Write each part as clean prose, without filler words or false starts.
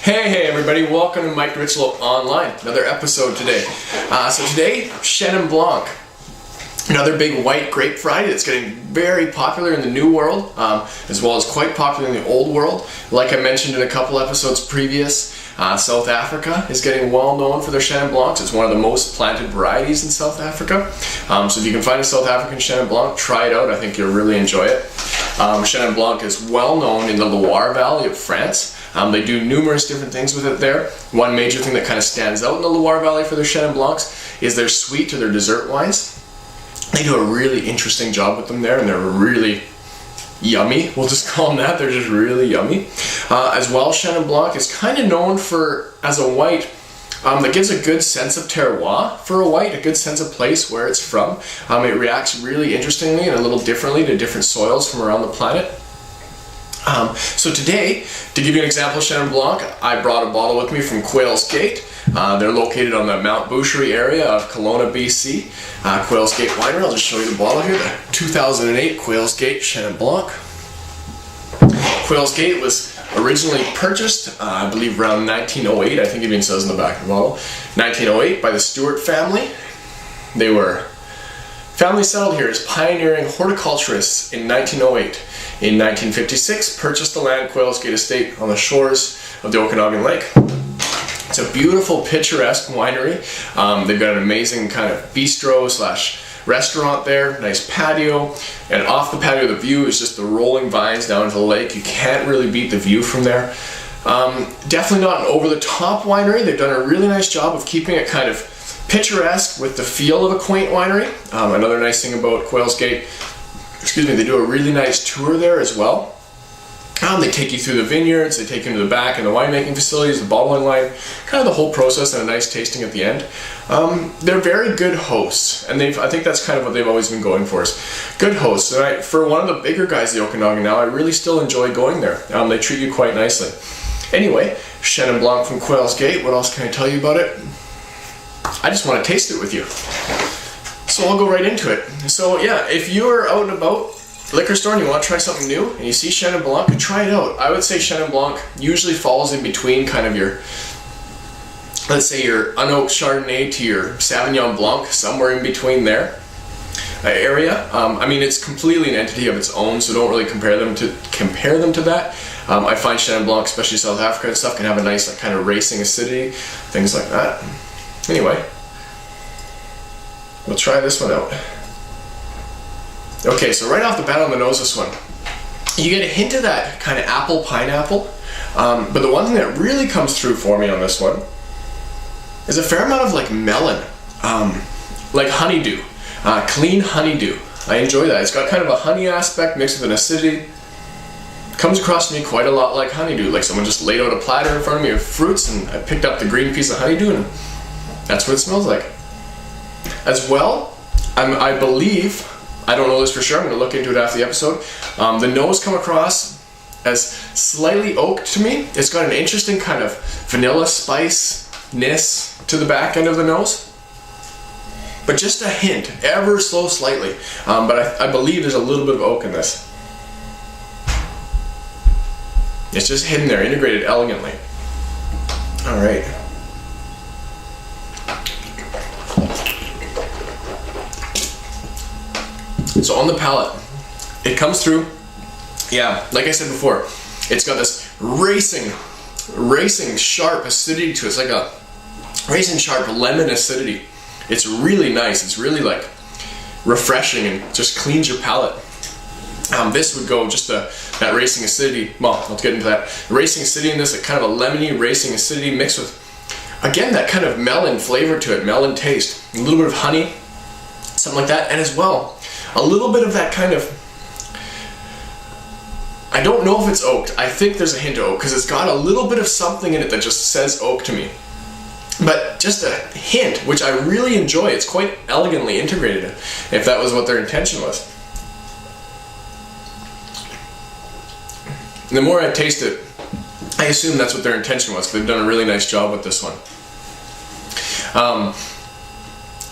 Hey everybody, welcome to Mike Nierychlo Online, another episode today. So today, Chenin Blanc, another big white grape variety that's getting very popular in the New World, as well as quite popular in the Old World. Like I mentioned in a couple episodes previous, South Africa is getting well known for their Chenin Blancs. It's one of the most planted varieties in South Africa. So if you can find a South African Chenin Blanc, try it out. I think you'll really enjoy it. Chenin Blanc is well known in the Loire Valley of France. They do numerous different things with it there. One major thing that kind of stands out in the Loire Valley for their Chenin Blancs is their sweet or their dessert wines. They do a really interesting job with them there, and they're really yummy. We'll just call them that. They're just really yummy. As well, Chenin Blanc is kind of known for, as a white, that gives a good sense of terroir for a white, a good sense of place where it's from. It reacts really interestingly and a little differently to different soils from around the planet. So today, to give you an example of Chenin Blanc, I brought a bottle with me from Quails Gate. They're located on the Mount Boucherie area of Kelowna, BC. Quails Gate Winery, I'll just show you the bottle here, the 2008 Quails Gate Chenin Blanc. Quails Gate was originally purchased, I believe around 1908, I think it even says in the back of the bottle, 1908 by the Stewart family. They were family settled here as pioneering horticulturists in 1908. In 1956, purchased the land Quails Gate Estate on the shores of the Okanagan Lake. It's a beautiful, picturesque winery. They've got an amazing kind of bistro slash restaurant there, nice patio, and off the patio the view is just the rolling vines down into the lake. You can't really beat the view from there. Definitely not an over-the-top winery. They've done a really nice job of keeping it kind of picturesque with the feel of a quaint winery. Another nice thing about Quails Gate, they do a really nice tour there as well. They take you through the vineyards, they take you into the back and the winemaking facilities, the bottling line, kind of the whole process, and a nice tasting at the end. They're very good hosts, and I think that's kind of what they've always been going for, is good hosts. And for one of the bigger guys in the Okanagan now, I really still enjoy going there. They treat you quite nicely. Anyway, Chenin Blanc from Quails Gate, what else can I tell you about it? I just want to taste it with you. So I'll go right into it. So yeah, if you're out and about, liquor store, and you want to try something new, and you see Chenin Blanc, try it out. I would say Chenin Blanc usually falls in between kind of your, let's say your unoaked Chardonnay to your Sauvignon Blanc, somewhere in between there area. I mean, it's completely an entity of its own, so don't really compare them to that. I find Chenin Blanc, especially South Africa and stuff, can have a nice like, kind of racing acidity, things like that. Anyway, we'll try this one out. Okay, so right off the bat on the nose, this one, you get a hint of that kind of apple, pineapple, but the one thing that really comes through for me on this one is a fair amount of like melon, like honeydew, clean honeydew. I enjoy that. It's got kind of a honey aspect mixed with an acidity. Comes across to me quite a lot like honeydew, like someone just laid out a platter in front of me of fruits and I picked up the green piece of honeydew and that's what it smells like. As well, I believe, I don't know this for sure, I'm going to look into it after the episode. The nose come across as slightly oaked to me. It's got an interesting kind of vanilla spice-ness to the back end of the nose. But just a hint, ever so slightly. But I believe there's a little bit of oak in this. It's just hidden there, integrated elegantly. Alright. So on the palate, it comes through, yeah, like I said before, it's got this racing, sharp acidity to it. It's like a racing, sharp lemon acidity. It's really nice. It's really like refreshing and just cleans your palate. This would go just that racing acidity, well, let's get into that. Racing acidity in this, like kind of a lemony racing acidity mixed with, again, that kind of melon flavor to it, melon taste. A little bit of honey, something like that, and as well, a little bit of that kind of, I don't know if it's oaked. I think there's a hint of oak because it's got a little bit of something in it that just says oak to me. But just a hint, which I really enjoy. It's quite elegantly integrated, if that was what their intention was. And the more I taste it, I assume that's what their intention was, because they've done a really nice job with this one.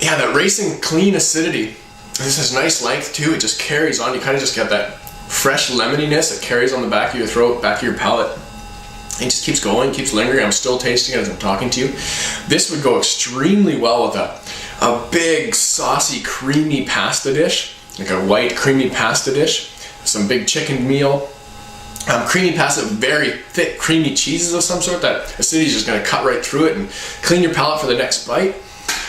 Yeah, that racing, clean acidity. This has nice length too. It just carries on. You kind of just get that fresh lemoniness that carries on the back of your throat, back of your palate. It just keeps going, keeps lingering. I'm still tasting it as I'm talking to you. This would go extremely well with a big, saucy, creamy pasta dish, like a white, creamy pasta dish, some big chicken meal. Creamy pasta, very thick, creamy cheeses of some sort that acidity is just going to cut right through it and clean your palate for the next bite.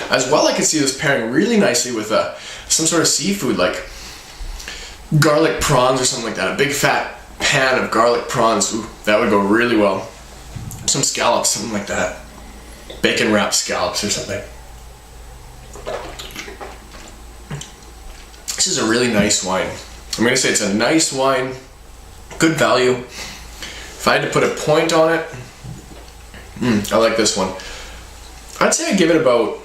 As well, I can see this pairing really nicely with some sort of seafood like garlic prawns or something like that. A big fat pan of garlic prawns. Ooh, that would go really well. Some scallops, something like that. Bacon wrapped scallops or something. This is a really nice wine. I'm going to say it's a nice wine. Good value. If I had to put a point on it, I like this one. I'd say I'd give it about,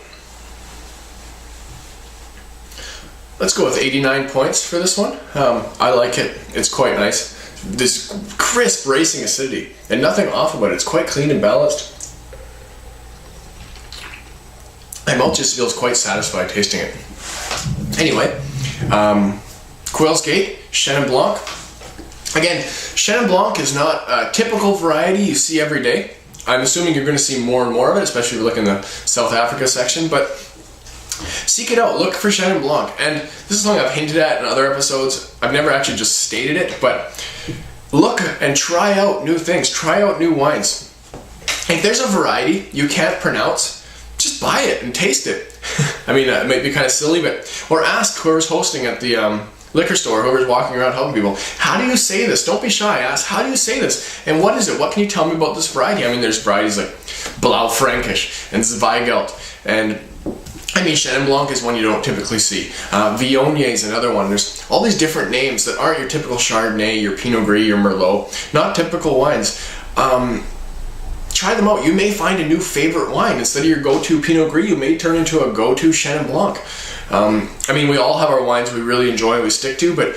let's go with 89 points for this one. I like it. It's quite nice. This crisp, racing acidity, and nothing off about it. It's quite clean and balanced. My mouth just feels quite satisfied tasting it. Anyway, Quails Gate, Chenin Blanc. Again, Chenin Blanc is not a typical variety you see every day. I'm assuming you're going to see more and more of it, especially if you look in the South Africa section, but seek it out. Look for Chenin Blanc. And this is something I've hinted at in other episodes. I've never actually just stated it, but look and try out new things. Try out new wines. If there's a variety you can't pronounce, just buy it and taste it. I mean, it might be kind of silly, but or ask whoever's hosting at the liquor store, whoever's walking around helping people, how do you say this? Don't be shy. Ask, how do you say this? And what is it? What can you tell me about this variety? I mean, there's varieties like Blaufränkisch and Zweigelt, and I mean, Chenin Blanc is one you don't typically see. Viognier is another one. There's all these different names that aren't your typical Chardonnay, your Pinot Gris, your Merlot. Not typical wines. Try them out. You may find a new favorite wine. Instead of your go-to Pinot Gris, you may turn into a go-to Chenin Blanc. I mean, we all have our wines we really enjoy and we stick to, but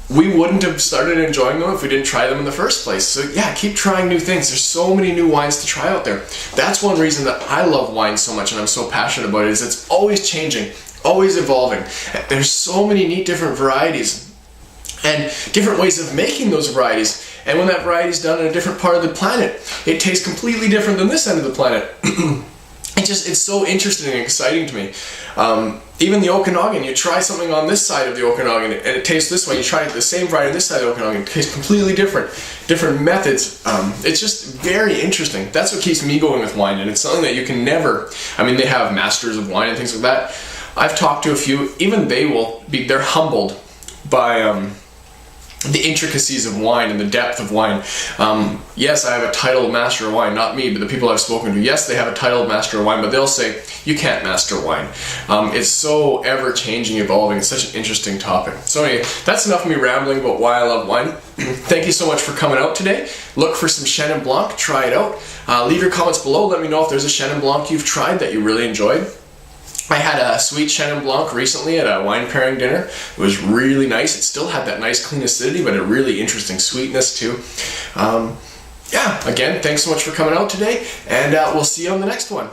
we wouldn't have started enjoying them if we didn't try them in the first place. So yeah, keep trying new things. There's so many new wines to try out there. That's one reason that I love wine so much and I'm so passionate about it, is it's always changing, always evolving. There's so many neat different varieties and different ways of making those varieties. And when that variety is done in a different part of the planet, it tastes completely different than this end of the planet. It's so interesting and exciting to me. Even the Okanagan, you try something on this side of the Okanagan and it tastes this way. You try the same variety on this side of the Okanagan, it tastes completely different methods. It's just very interesting. That's what keeps me going with wine, and it's something that you can never, I mean, they have masters of wine and things like that. I've talked to a few, even they're humbled by the intricacies of wine and the depth of wine. Yes, I have a title of master of wine, not me, but the people I've spoken to, yes, they have a title of master of wine, but they'll say, you can't master wine. It's so ever-changing, evolving. It's such an interesting topic. So anyway, that's enough of me rambling about why I love wine. Thank you so much for coming out today. Look for some Chenin Blanc, try it out. Leave your comments below, let me know if there's a Chenin Blanc you've tried that you really enjoyed. I had a sweet Chenin Blanc recently at a wine pairing dinner. It was really nice. It still had that nice clean acidity, but a really interesting sweetness too. Yeah, again, thanks so much for coming out today, and we'll see you on the next one.